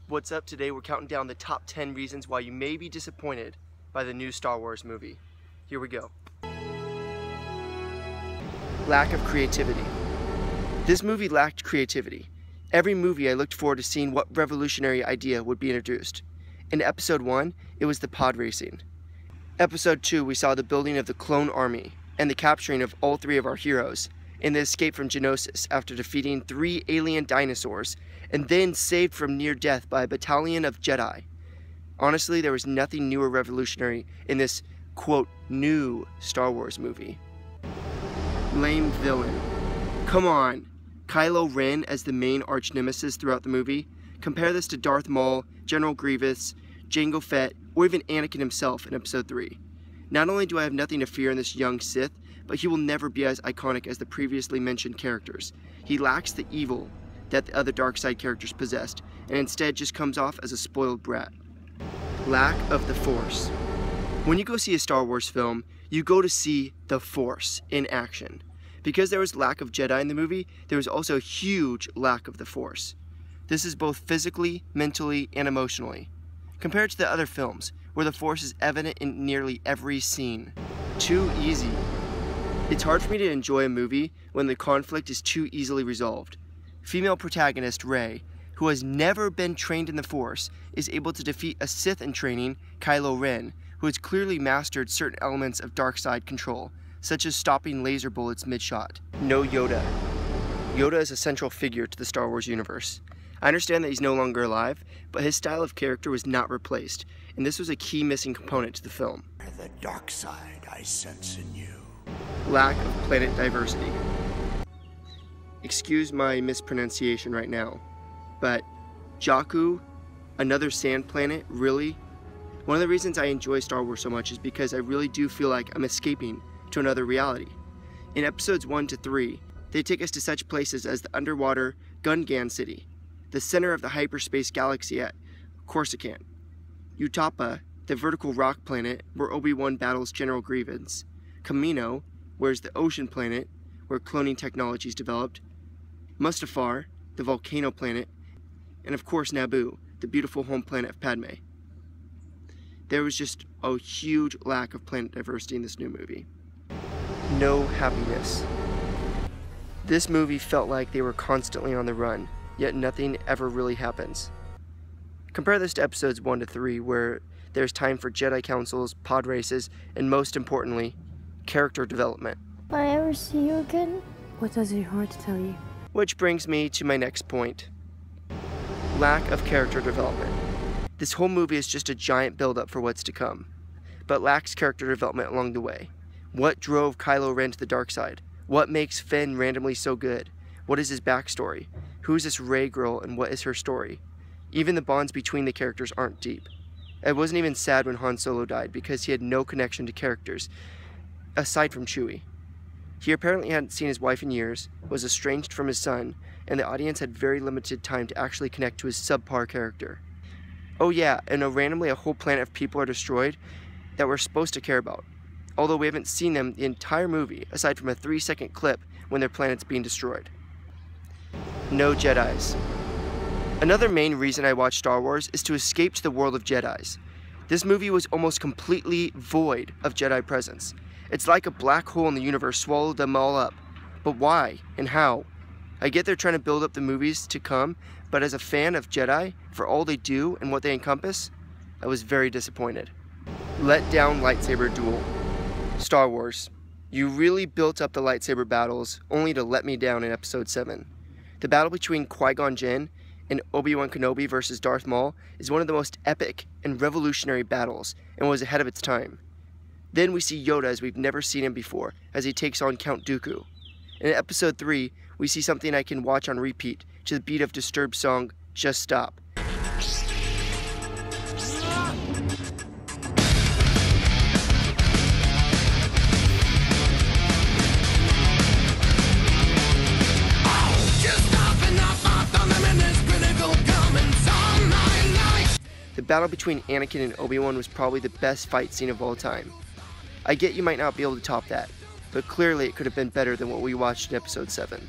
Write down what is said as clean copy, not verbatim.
What's up? Today we're counting down the top 10 reasons why you may be disappointed by the new Star Wars movie. Here we go. Lack of creativity. This movie lacked creativity. Every movie I looked forward to seeing what revolutionary idea would be introduced. In Episode 1, it was the pod racing. Episode 2, we saw the building of the clone army and the capturing of all three of our heroes and the escape from Geonosis after defeating 3 alien dinosaurs and then saved from near death by a battalion of Jedi. Honestly, there was nothing new or revolutionary in this, quote, new Star Wars movie. Lame villain. Come on. Kylo Ren as the main arch-nemesis throughout the movie? Compare this to Darth Maul, General Grievous, Jango Fett, or even Anakin himself in Episode 3. Not only do I have nothing to fear in this young Sith, but he will never be as iconic as the previously mentioned characters. He lacks the evil that the other dark side characters possessed, and instead just comes off as a spoiled brat. Lack of the Force. When you go see a Star Wars film, you go to see the Force in action. Because there was lack of Jedi in the movie, there was also a huge lack of the Force. This is both physically, mentally, and emotionally. Compared to the other films, where the Force is evident in nearly every scene. Too easy. It's hard for me to enjoy a movie when the conflict is too easily resolved. Female protagonist Rey, who has never been trained in the Force, is able to defeat a Sith in training, Kylo Ren, who has clearly mastered certain elements of dark side control, such as stopping laser bullets mid-shot. No Yoda. Yoda is a central figure to the Star Wars universe. I understand that he's no longer alive, but his style of character was not replaced, and this was a key missing component to the film. The dark side I sense in you. Lack of planet diversity. Excuse my mispronunciation right now, but Jakku, another sand planet, really? One of the reasons I enjoy Star Wars so much is because I really do feel like I'm escaping to another reality. In episodes 1 to 3, they take us to such places as the underwater Gungan City, the center of the hyperspace galaxy at Coruscant, Utapa, the vertical rock planet where Obi-Wan battles General Grievous, Kamino, where's the ocean planet where cloning technology is developed, Mustafar, the volcano planet, and of course Naboo, the beautiful home planet of Padme. There was just a huge lack of planet diversity in this new movie. No happiness. This movie felt like they were constantly on the run, yet nothing ever really happens. Compare this to episodes 1 to 3, where there's time for Jedi councils, pod races, and most importantly, character development. Will I ever see you again? What does your heart tell you? Which brings me to my next point. Lack of character development. This whole movie is just a giant build-up for what's to come, but lacks character development along the way. What drove Kylo Ren to the dark side? What makes Finn randomly so good? What is his backstory? Who is this Rey girl and what is her story? Even the bonds between the characters aren't deep. I wasn't even sad when Han Solo died because he had no connection to characters, aside from Chewie. He apparently hadn't seen his wife in years, was estranged from his son, and the audience had very limited time to actually connect to his subpar character. Oh yeah, and randomly a whole planet of people are destroyed that we're supposed to care about, although we haven't seen them the entire movie, aside from a 3-second clip when their planet's being destroyed. No Jedis. Another main reason I watch Star Wars is to escape to the world of Jedis. This movie was almost completely void of Jedi presence. It's like a black hole in the universe swallowed them all up. But why and how? I get they're trying to build up the movies to come, but as a fan of Jedi, for all they do and what they encompass, I was very disappointed. Let down Lightsaber Duel. Star Wars. You really built up the lightsaber battles, only to let me down in Episode 7. The battle between Qui-Gon Jinn and Obi-Wan Kenobi versus Darth Maul is one of the most epic and revolutionary battles and was ahead of its time. Then we see Yoda as we've never seen him before, as he takes on Count Dooku. In Episode 3, we see something I can watch on repeat to the beat of Disturbed's song, Just Stop. The battle between Anakin and Obi-Wan was probably the best fight scene of all time. I get you might not be able to top that, but clearly it could have been better than what we watched in Episode 7.